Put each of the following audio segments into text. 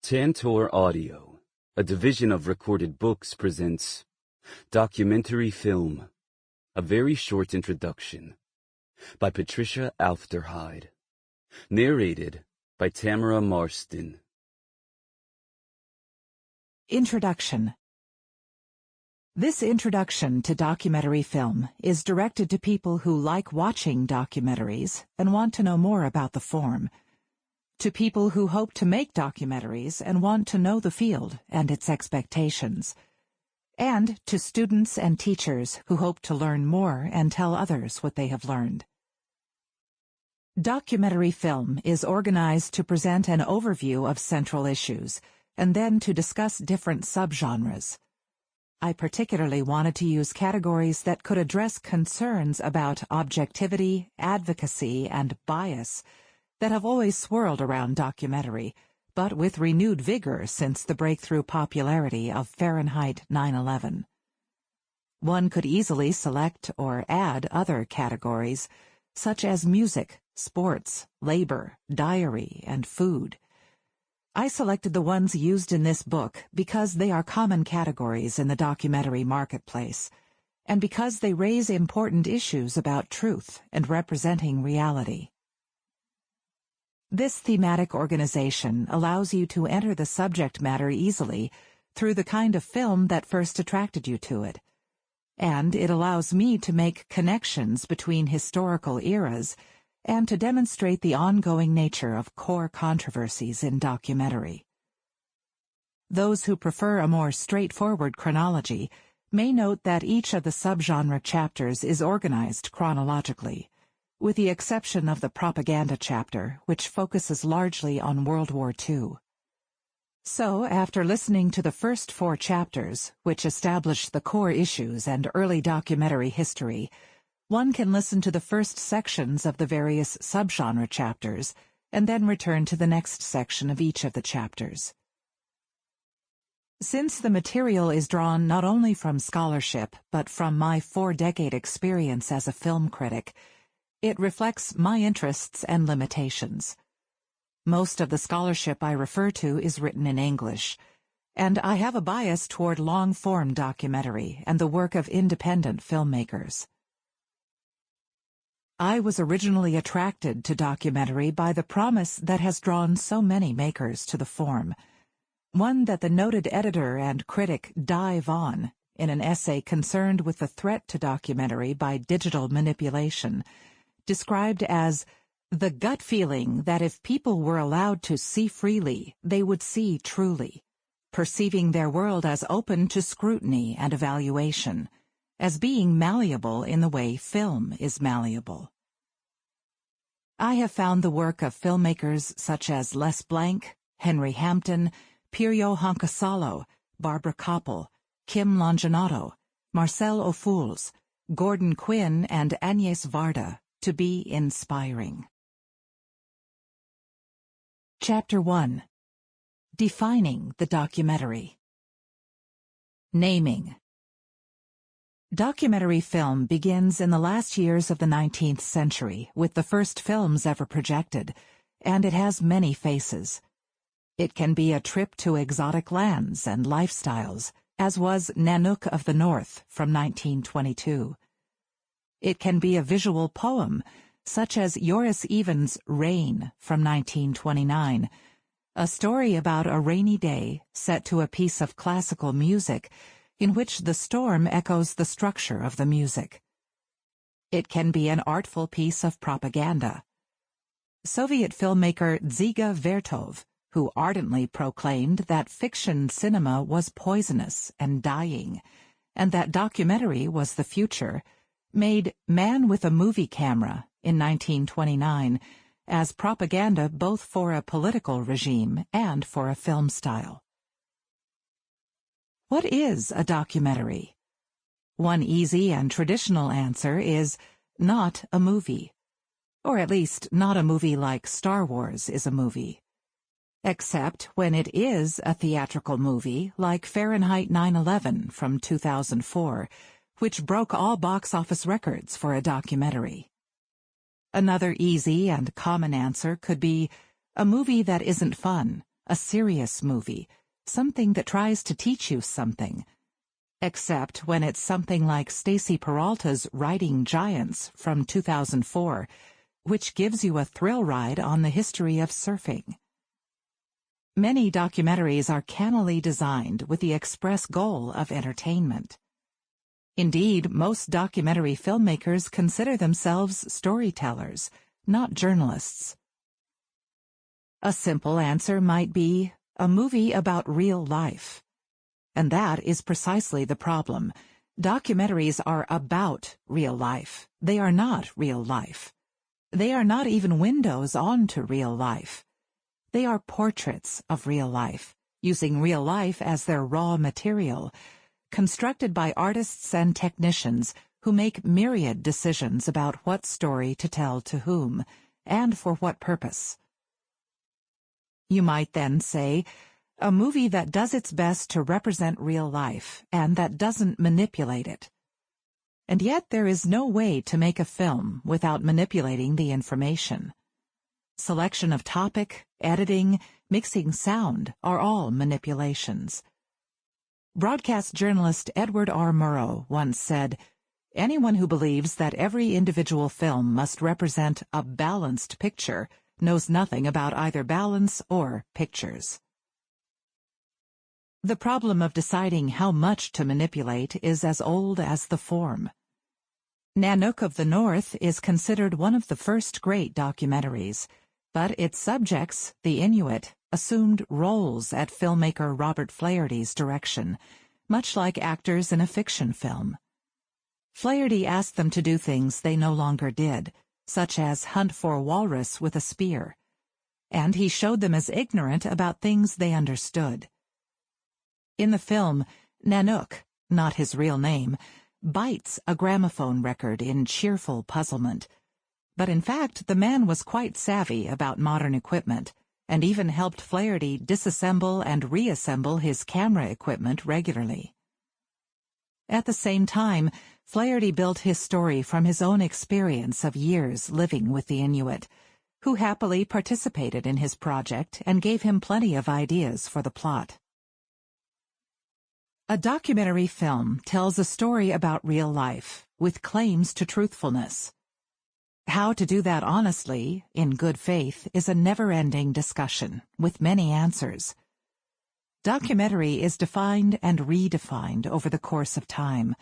Tantor Audio, a division of Recorded Books, presents Documentary Film, a very short introduction, by Patricia Aufderheide, narrated by Tamara Marston. Introduction. This introduction to documentary film is directed to people who like watching documentaries and want to know more about the form, to people who hope to make documentaries and want to know the field and its expectations, and to students and teachers who hope to learn more and tell others what they have learned. Documentary film is organized to present an overview of central issues and then to discuss different subgenres. I particularly wanted to use categories that could address concerns about objectivity, advocacy, and bias that have always swirled around documentary, but with renewed vigor since the breakthrough popularity of Fahrenheit 9/11. One could easily select or add other categories, such as music, sports, labor, diary, and food. I selected the ones used in this book because they are common categories in the documentary marketplace, and because they raise important issues about truth and representing reality. This thematic organization allows you to enter the subject matter easily through the kind of film that first attracted you to it, and it allows me to make connections between historical eras and to demonstrate the ongoing nature of core controversies in documentary. Those who prefer a more straightforward chronology may note that each of the subgenre chapters is organized chronologically, with the exception of the propaganda chapter, which focuses largely on World War II. So, after listening to the first 4 chapters, which establish the core issues and early documentary history, one can listen to the first sections of the various subgenre chapters and then return to the next section of each of the chapters. Since the material is drawn not only from scholarship but from my 4-decade experience as a film critic, it reflects my interests and limitations. Most of the scholarship I refer to is written in English, and I have a bias toward long-form documentary and the work of independent filmmakers. I was originally attracted to documentary by the promise that has drawn so many makers to the form, one that the noted editor and critic Dziga Vertov, in an essay concerned with the threat to documentary by digital manipulation, described as the gut feeling that if people were allowed to see freely, they would see truly, perceiving their world as open to scrutiny and evaluation, as being malleable in the way film is malleable. I have found the work of filmmakers such as Les Blanc, Henry Hampton, Pirjo Honkasalo, Barbara Koppel, Kim Longinotto, Marcel Ophuls, Gordon Quinn, and Agnes Varda to be inspiring. Chapter 1. Defining the documentary. Naming. Documentary film begins in the last years of the 19th century with the first films ever projected, and it has many faces. It can be a trip to exotic lands and lifestyles, as was Nanook of the North from 1922. It can be a visual poem, such as Joris Evans' Rain from 1929, a story about a rainy day set to a piece of classical music in which the storm echoes the structure of the music. It can be an artful piece of propaganda. Soviet filmmaker Dziga Vertov, who ardently proclaimed that fiction cinema was poisonous and dying, and that documentary was the future, made Man with a Movie Camera in 1929 as propaganda both for a political regime and for a film style. What is a documentary? One easy and traditional answer is not a movie, or at least not a movie like Star Wars is a movie. Except when it is a theatrical movie like Fahrenheit 9/11 from 2004, which broke all box office records for a documentary. Another easy and common answer could be a movie that isn't fun, a serious movie, something that tries to teach you something. Except when it's something like Stacy Peralta's Riding Giants from 2004, which gives you a thrill ride on the history of surfing. Many documentaries are cannily designed with the express goal of entertainment. Indeed, most documentary filmmakers consider themselves storytellers, not journalists. A simple answer might be a movie about real life. And that is precisely the problem. Documentaries are about real life. They are not real life. They are not even windows onto real life. They are portraits of real life, using real life as their raw material, constructed by artists and technicians who make myriad decisions about what story to tell to whom, and for what purpose. You might then say, a movie that does its best to represent real life, and that doesn't manipulate it. And yet there is no way to make a film without manipulating the information. Selection of topic, editing, mixing sound are all manipulations. Broadcast journalist Edward R. Murrow once said, "Anyone who believes that every individual film must represent a balanced picture knows nothing about either balance or pictures." The problem of deciding how much to manipulate is as old as the form. Nanook of the North is considered one of the first great documentaries, but its subjects, the Inuit, assumed roles at filmmaker Robert Flaherty's direction, much like actors in a fiction film. Flaherty asked them to do things they no longer did, such as hunt for walrus with a spear, and he showed them as ignorant about things they understood. In the film, Nanook, not his real name, bites a gramophone record in cheerful puzzlement. But in fact, the man was quite savvy about modern equipment, and even helped Flaherty disassemble and reassemble his camera equipment regularly. At the same time, Flaherty built his story from his own experience of years living with the Inuit, who happily participated in his project and gave him plenty of ideas for the plot. A documentary film tells a story about real life, with claims to truthfulness. How to do that honestly, in good faith, is a never-ending discussion, with many answers. Documentary is defined and redefined over the course of time,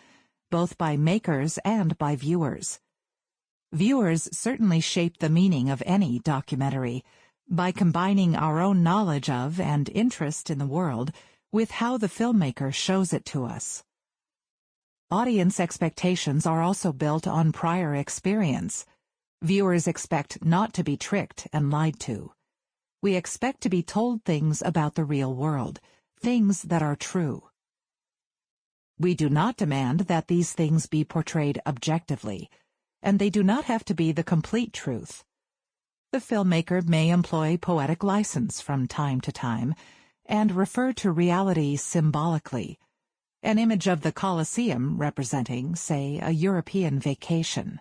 both by makers and by viewers. Viewers certainly shape the meaning of any documentary, by combining our own knowledge of and interest in the world with how the filmmaker shows it to us. Audience expectations are also built on prior experience. Viewers expect not to be tricked and lied to. We expect to be told things about the real world, things that are true. We do not demand that these things be portrayed objectively, and they do not have to be the complete truth. The filmmaker may employ poetic license from time to time, and refer to reality symbolically, an image of the Colosseum representing, say, a European vacation.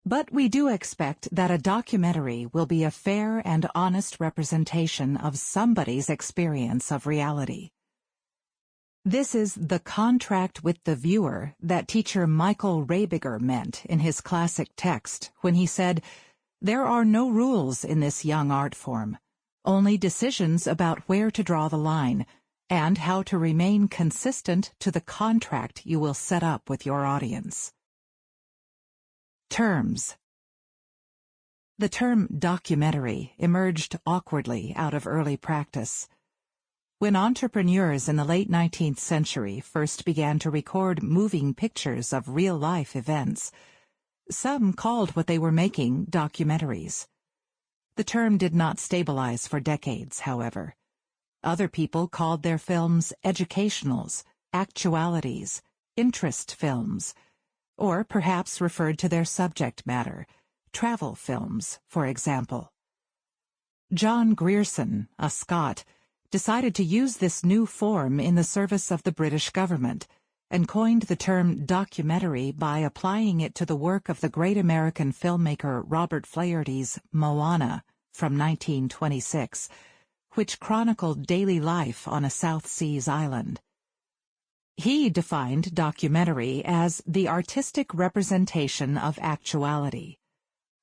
But we do expect that a documentary will be a fair and honest representation of somebody's experience of reality. This is the contract with the viewer that teacher Michael Rabiger meant in his classic text when he said, "There are no rules in this young art form, only decisions about where to draw the line and how to remain consistent to the contract you will set up with your audience." Terms. The term documentary emerged awkwardly out of early practice. When entrepreneurs in the late 19th century first began to record moving pictures of real-life events, some called what they were making documentaries. The term did not stabilize for decades, however. Other people called their films educationals, actualities, interest films, or perhaps referred to their subject matter, travel films, for example. John Grierson, a Scot, decided to use this new form in the service of the British government, and coined the term documentary by applying it to the work of the great American filmmaker Robert Flaherty's Moana from 1926, which chronicled daily life on a South Seas island. He defined documentary as the artistic representation of actuality,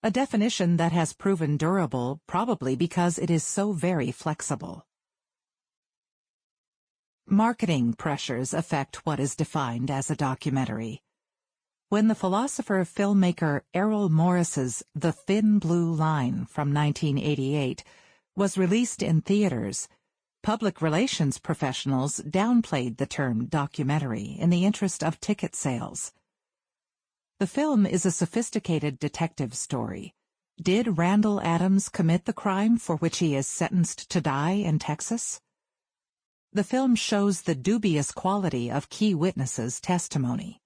a definition that has proven durable probably because it is so very flexible. Marketing pressures affect what is defined as a documentary. When the philosopher-filmmaker Errol Morris's The Thin Blue Line from 1988 was released in theaters, public relations professionals downplayed the term documentary in the interest of ticket sales. The film is a sophisticated detective story. Did Randall Adams commit the crime for which he is sentenced to die in Texas? The film shows the dubious quality of key witnesses' testimony.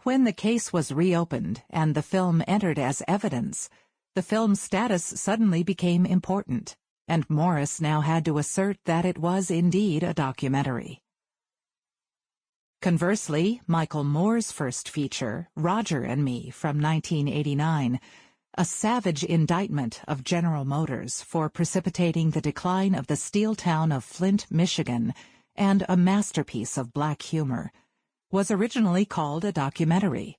When the case was reopened and the film entered as evidence, the film's status suddenly became important, and Morris now had to assert that it was indeed a documentary. Conversely, Michael Moore's first feature, Roger and Me, from 1989, a savage indictment of General Motors for precipitating the decline of the steel town of Flint, Michigan, and a masterpiece of black humor, was originally called a documentary.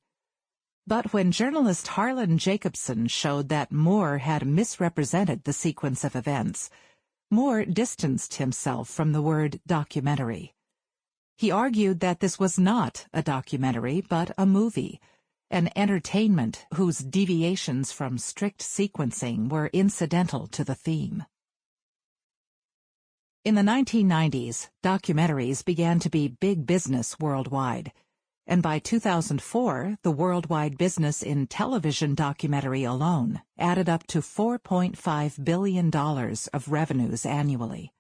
But when journalist Harlan Jacobson showed that Moore had misrepresented the sequence of events, Moore distanced himself from the word documentary. He argued that this was not a documentary but a movie, an entertainment whose deviations from strict sequencing were incidental to the theme. In the 1990s, documentaries began to be big business worldwide, and by 2004, the worldwide business in television documentary alone added up to $4.5 billion of revenues annually.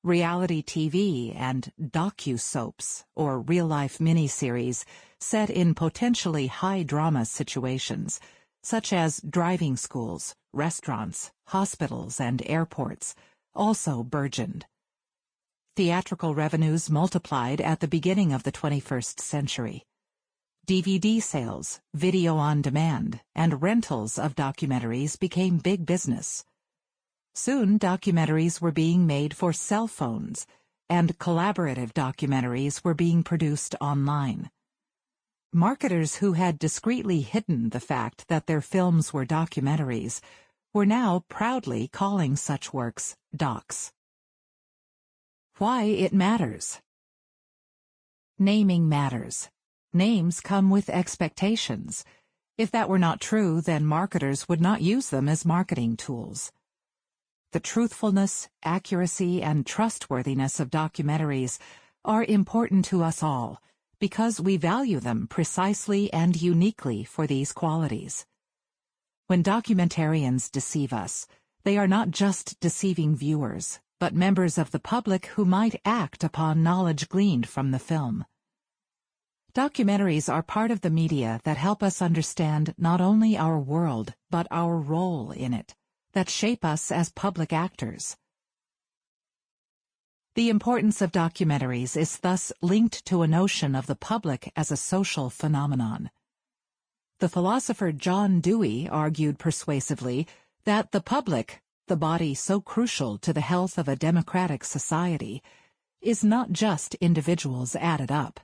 Reality TV and docu-soaps, or real-life miniseries, set in potentially high-drama situations, such as driving schools, restaurants, hospitals, and airports, also burgeoned. Theatrical revenues multiplied at the beginning of the 21st century. DVD sales, video on demand, and rentals of documentaries became big business. Soon, documentaries were being made for cell phones, and collaborative documentaries were being produced online. Marketers who had discreetly hidden the fact that their films were documentaries were now proudly calling such works docs. Why it matters. Naming matters. Names come with expectations. If that were not true, then marketers would not use them as marketing tools. The truthfulness, accuracy, and trustworthiness of documentaries are important to us all because we value them precisely and uniquely for these qualities. When documentarians deceive us, they are not just deceiving viewers, but members of the public who might act upon knowledge gleaned from the film. Documentaries are part of the media that help us understand not only our world, but our role in it, that shape us as public actors. The importance of documentaries is thus linked to a notion of the public as a social phenomenon. The philosopher John Dewey argued persuasively that the public, the body so crucial to the health of a democratic society, is not just individuals added up.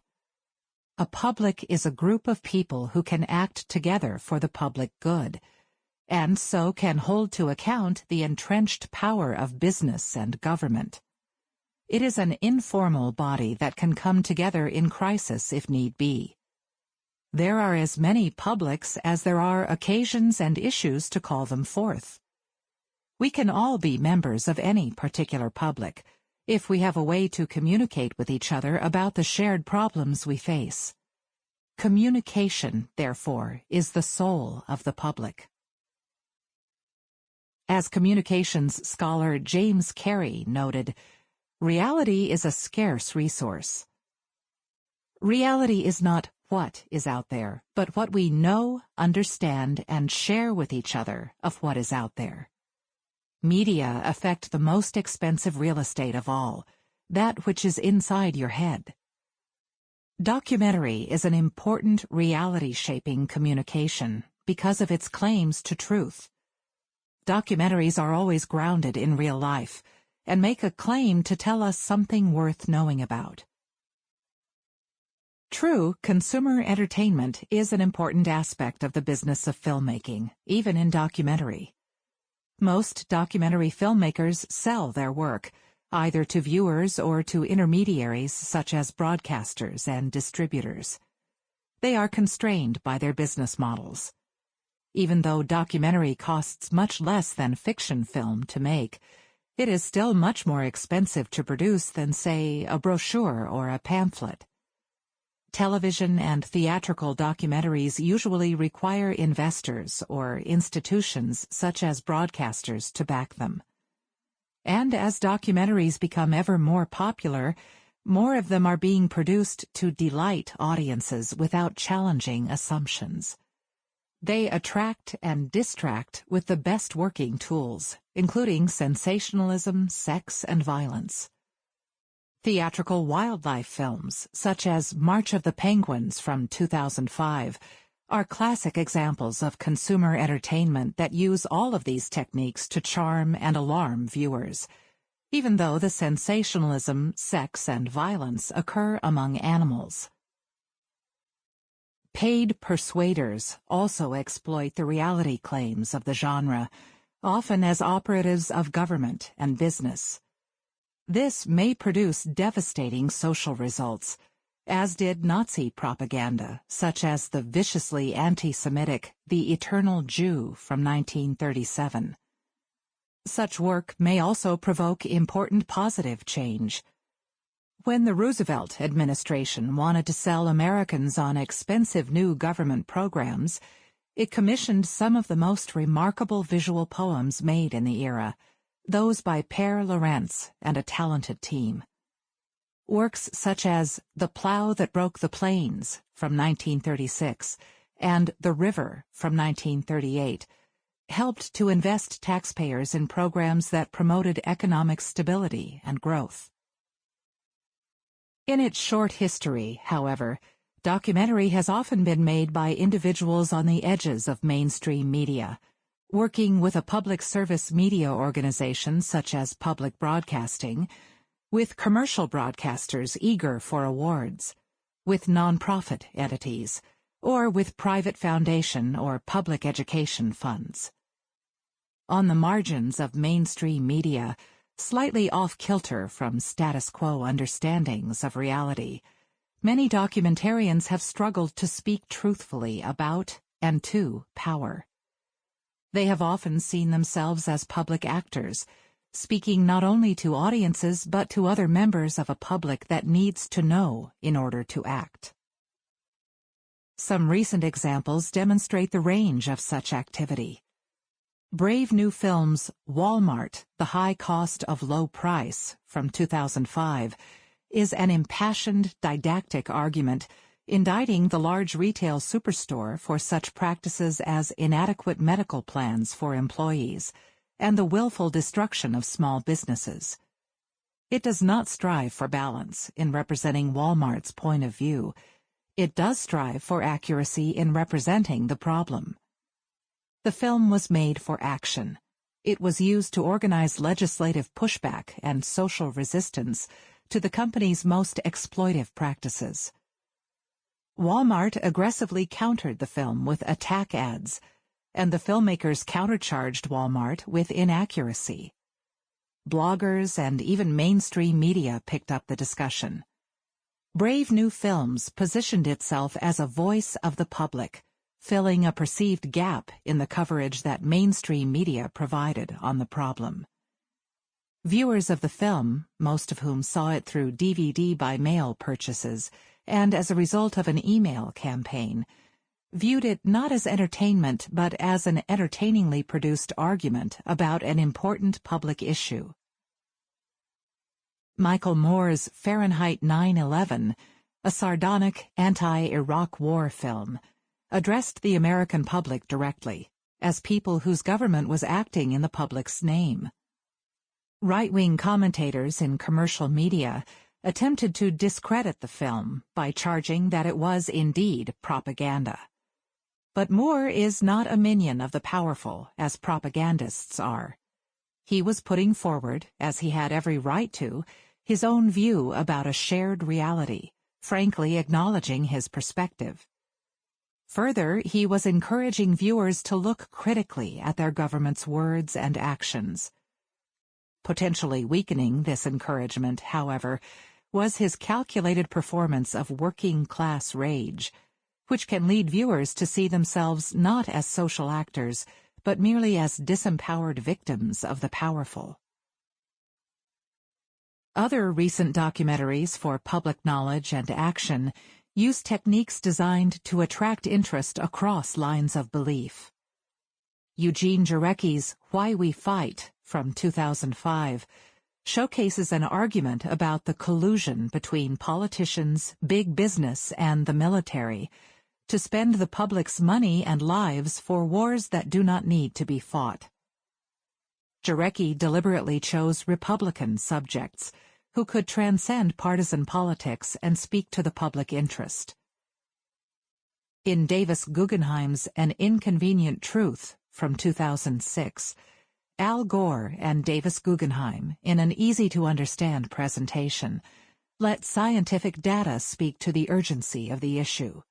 A public is a group of people who can act together for the public good, and so can hold to account the entrenched power of business and government. It is an informal body that can come together in crisis if need be. There are as many publics as there are occasions and issues to call them forth. We can all be members of any particular public, if we have a way to communicate with each other about the shared problems we face. Communication, therefore, is the soul of the public. As communications scholar James Carey noted, reality is a scarce resource. Reality is not what is out there, but what we know, understand, and share with each other of what is out there. Media affect the most expensive real estate of all, that which is inside your head. Documentary is an important reality-shaping communication because of its claims to truth. documentaries are always grounded in real life and make a claim to tell us something worth knowing about. True, consumer entertainment is an important aspect of the business of filmmaking, even in documentary. Most documentary filmmakers sell their work, either to viewers or to intermediaries such as broadcasters and distributors. They are constrained by their business models. Even though documentary costs much less than fiction film to make, it is still much more expensive to produce than, say, a brochure or a pamphlet. Television and theatrical documentaries usually require investors or institutions such as broadcasters to back them. And as documentaries become ever more popular, more of them are being produced to delight audiences without challenging assumptions. They attract and distract with the best working tools, including sensationalism, sex, and violence. Theatrical wildlife films, such as March of the Penguins from 2005, are classic examples of consumer entertainment that use all of these techniques to charm and alarm viewers, even though the sensationalism, sex, and violence occur among animals. Paid persuaders also exploit the reality claims of the genre, often as operatives of government and business. This may produce devastating social results, as did Nazi propaganda, such as the viciously anti-Semitic The Eternal Jew from 1937. Such work may also provoke important positive change. When the Roosevelt administration wanted to sell Americans on expensive new government programs, it commissioned some of the most remarkable visual poems made in the era, those by Père Lorentz and a talented team. Works such as The Plow That Broke the Plains from 1936 and The River from 1938 helped to invest taxpayers in programs that promoted economic stability and growth. In its short history, however, documentary has often been made by individuals on the edges of mainstream media, working with a public service media organization such as public broadcasting, with commercial broadcasters eager for awards, with nonprofit entities, or with private foundation or public education funds. On the margins of mainstream media, slightly off-kilter from status quo understandings of reality, many documentarians have struggled to speak truthfully about and to power. They have often seen themselves as public actors, speaking not only to audiences but to other members of a public that needs to know in order to act. Some recent examples demonstrate the range of such activity. Brave New Film's Walmart, The High Cost of Low Price from 2005 is an impassioned, didactic argument indicting the large retail superstore for such practices as inadequate medical plans for employees and the willful destruction of small businesses. It does not strive for balance in representing Walmart's point of view. It does strive for accuracy in representing the problem. The film was made for action. It was used to organize legislative pushback and social resistance to the company's most exploitive practices. Walmart aggressively countered the film with attack ads, and the filmmakers countercharged Walmart with inaccuracy. Bloggers and even mainstream media picked up the discussion. Brave New Films positioned itself as a voice of the public, filling a perceived gap in the coverage that mainstream media provided on the problem. Viewers of the film, most of whom saw it through DVD by mail purchases and as a result of an email campaign, viewed it not as entertainment but as an entertainingly produced argument about an important public issue. Michael Moore's Fahrenheit 9/11, a sardonic anti-Iraq war film, addressed the American public directly, as people whose government was acting in the public's name. Right-wing commentators in commercial media attempted to discredit the film by charging that it was indeed propaganda. But Moore is not a minion of the powerful, as propagandists are. He was putting forward, as he had every right to, his own view about a shared reality, frankly acknowledging his perspective. Further, he was encouraging viewers to look critically at their government's words and actions. Potentially weakening this encouragement, however, was his calculated performance of working-class rage, which can lead viewers to see themselves not as social actors, but merely as disempowered victims of the powerful. Other recent documentaries for public knowledge and action use techniques designed to attract interest across lines of belief. Eugene Jarecki's Why We Fight, from 2005, showcases an argument about the collusion between politicians, big business, and the military to spend the public's money and lives for wars that do not need to be fought. Jarecki deliberately chose Republican subjects who could transcend partisan politics and speak to the public interest. In Davis Guggenheim's An Inconvenient Truth, from 2006, Al Gore and Davis Guggenheim, in an easy-to-understand presentation, let scientific data speak to the urgency of the issue.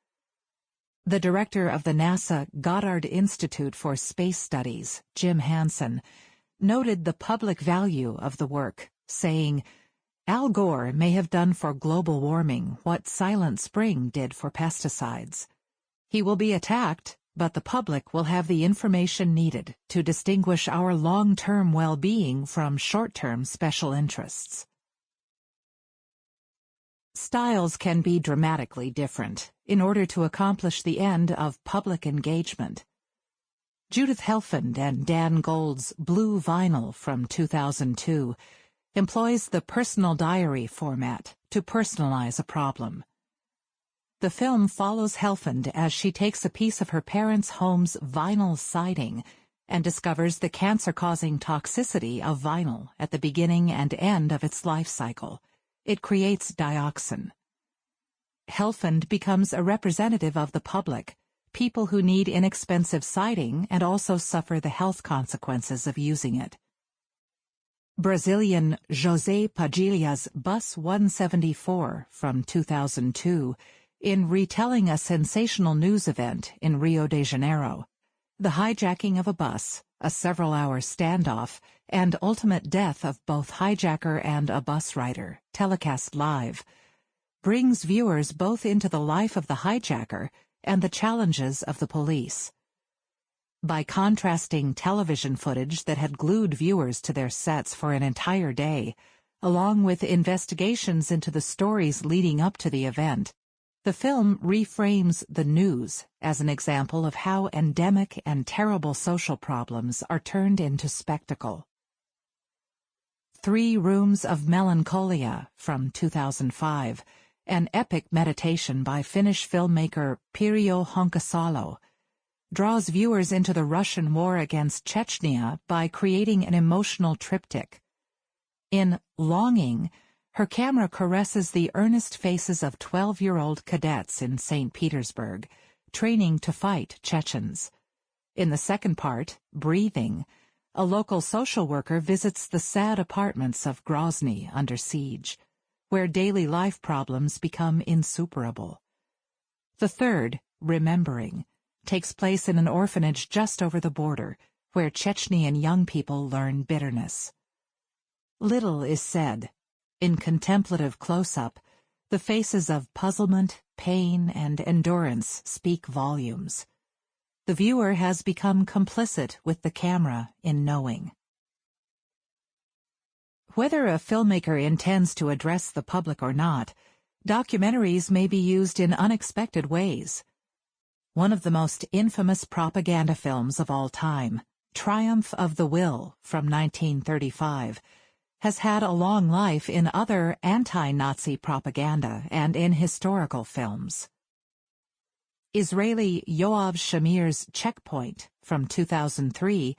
The director of the NASA Goddard Institute for Space Studies, Jim Hansen, noted the public value of the work, saying, "Al Gore may have done for global warming what Silent Spring did for pesticides. He will be attacked, but the public will have the information needed to distinguish our long-term well-being from short-term special interests." Styles can be dramatically different in order to accomplish the end of public engagement. Judith Helfand and Dan Gold's Blue Vinyl, from 2002, employs the personal diary format to personalize a problem. The film follows Helfand as she takes a piece of her parents' home's vinyl siding and discovers the cancer-causing toxicity of vinyl at the beginning and end of its life cycle. It creates dioxin. Helfand becomes a representative of the public, people who need inexpensive siding and also suffer the health consequences of using it. Brazilian José Padilha's Bus 174, from 2002, in retelling a sensational news event in Rio de Janeiro, the hijacking of a bus, a several-hour standoff, and ultimate death of both hijacker and a bus rider, telecast live, brings viewers both into the life of the hijacker and the challenges of the police. By contrasting television footage that had glued viewers to their sets for an entire day, along with investigations into the stories leading up to the event, the film reframes the news as an example of how endemic and terrible social problems are turned into spectacle. 3 Rooms of Melancholia, from 2005, an epic meditation by Finnish filmmaker Pirjo Honkasalo, draws viewers into the Russian war against Chechnya by creating an emotional triptych. In Longing, her camera caresses the earnest faces of 12-year-old cadets in St. Petersburg, training to fight Chechens. In the second part, Breathing, a local social worker visits the sad apartments of Grozny under siege, where daily life problems become insuperable. The third, Remembering, takes place in an orphanage just over the border, where Chechnyan young people learn bitterness. Little is said. In contemplative close-up, the faces of puzzlement, pain, and endurance speak volumes. The viewer has become complicit with the camera in knowing. Whether a filmmaker intends to address the public or not, documentaries may be used in unexpected ways. One of the most infamous propaganda films of all time, Triumph of the Will, from 1935, has had a long life in other anti-Nazi propaganda and in historical films. Israeli Yoav Shamir's Checkpoint, from 2003,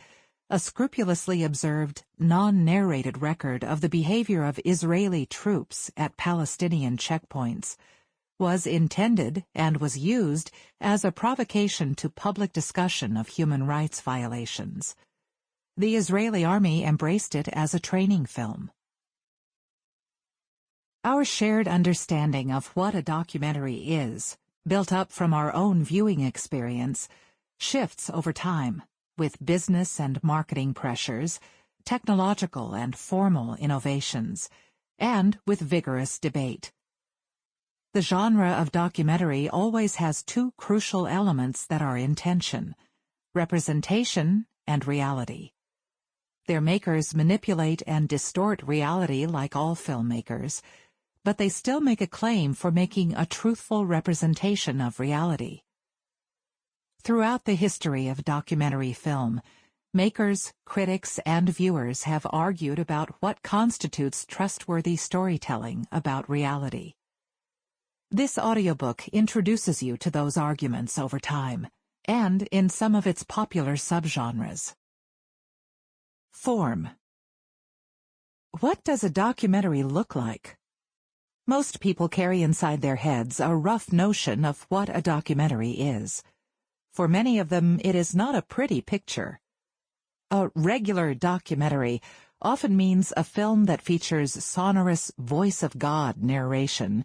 a scrupulously observed, non-narrated record of the behavior of Israeli troops at Palestinian checkpoints, was intended and was used as a provocation to public discussion of human rights violations. The Israeli army embraced it as a training film. Our shared understanding of what a documentary is, built up from our own viewing experience, shifts over time, with business and marketing pressures, technological and formal innovations, and with vigorous debate. The genre of documentary always has two crucial elements that are in tension: representation and reality. Their makers manipulate and distort reality like all filmmakers, but they still make a claim for making a truthful representation of reality. Throughout the history of documentary film, makers, critics, and viewers have argued about what constitutes trustworthy storytelling about reality. This audiobook introduces you to those arguments over time, and in some of its popular subgenres. Form. What does a documentary look like? Most people carry inside their heads a rough notion of what a documentary is. For many of them, it is not a pretty picture. A regular documentary often means a film that features sonorous voice of God narration,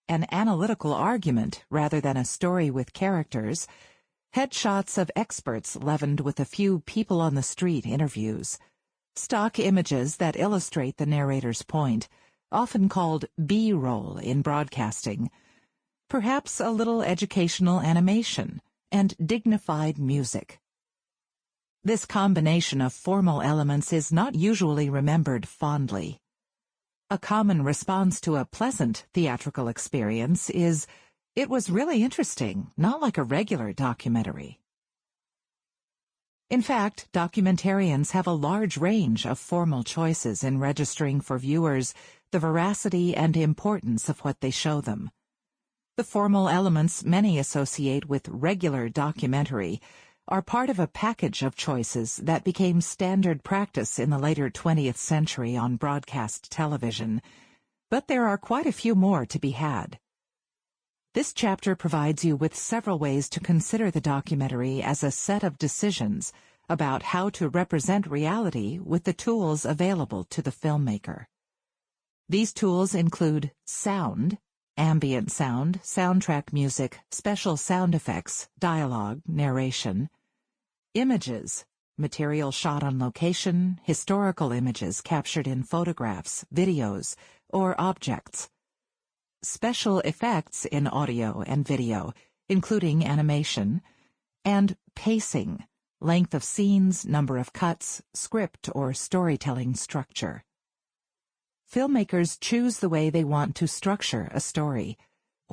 an analytical argument rather than a story with characters, headshots of experts leavened with a few people-on-the-street interviews, stock images that illustrate the narrator's point, often called B-roll in broadcasting, perhaps a little educational animation, and dignified music. This combination of formal elements is not usually remembered fondly. A common response to a pleasant theatrical experience is, "It was really interesting, not like a regular documentary." In fact, documentarians have a large range of formal choices in registering for viewers the veracity and importance of what they show them. The formal elements many associate with regular documentary are part of a package of choices that became standard practice in the later 20th century on broadcast television, but there are quite a few more to be had. This chapter provides you with several ways to consider the documentary as a set of decisions about how to represent reality with the tools available to the filmmaker. These tools include sound, ambient sound, soundtrack music, special sound effects, dialogue, narration; images, material shot on location, historical images captured in photographs, videos, or objects; special effects in audio and video, including animation; and pacing, length of scenes, number of cuts, script or storytelling structure. Filmmakers choose the way they want to structure a story,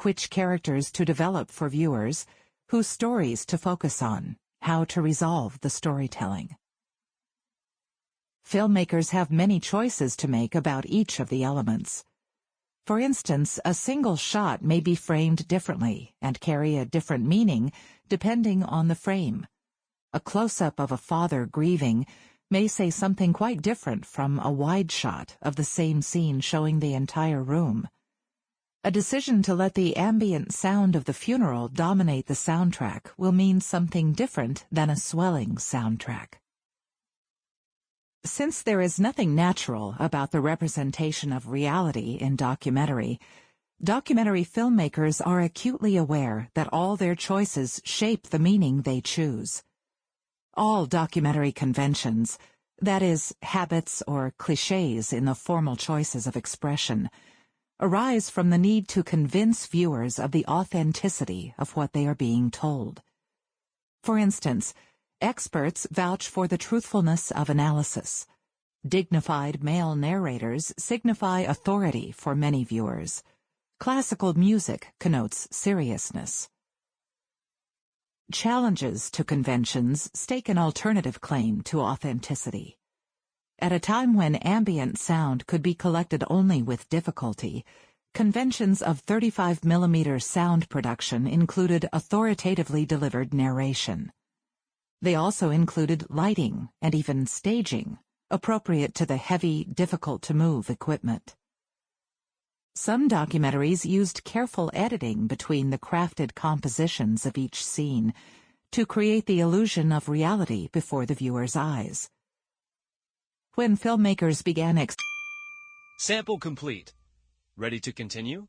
which characters to develop for viewers, whose stories to focus on, how to resolve the storytelling. Filmmakers have many choices to make about each of the elements. For instance, a single shot may be framed differently and carry a different meaning depending on the frame. A close-up of a father grieving may say something quite different from a wide shot of the same scene showing the entire room. A decision to let the ambient sound of the funeral dominate the soundtrack will mean something different than a swelling soundtrack. Since there is nothing natural about the representation of reality in documentary filmmakers are acutely aware that all their choices shape the meaning they choose. All documentary conventions, that is, habits or clichés in the formal choices of expression, arise from the need to convince viewers of the authenticity of what they are being told. For instance, experts vouch for the truthfulness of analysis. Dignified male narrators signify authority for many viewers. Classical music connotes seriousness. Challenges to conventions stake an alternative claim to authenticity. At a time when ambient sound could be collected only with difficulty, conventions of 35mm sound production included authoritatively delivered narration. They also included lighting and even staging, appropriate to the heavy, difficult-to-move equipment. Some documentaries used careful editing between the crafted compositions of each scene to create the illusion of reality before the viewer's eyes. When filmmakers began Sample complete. Ready to continue?